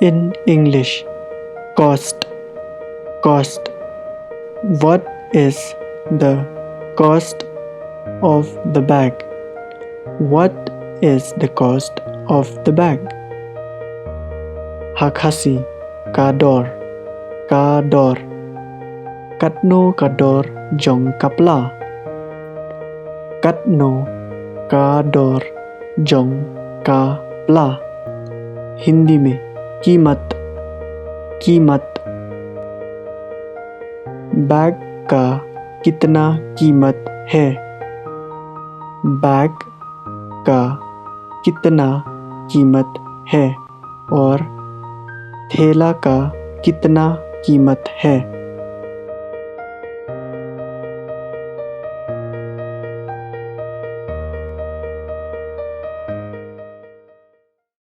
In English, cost. Cost. What is the cost of the bag? What is the cost of the bag? Khasi kador kador katno kador jong kapla katno kador jong kapla Hindi में कीमत कीमत bag का कितना कीमत है bag का कितना कीमत है और थैला का कितना कीमत है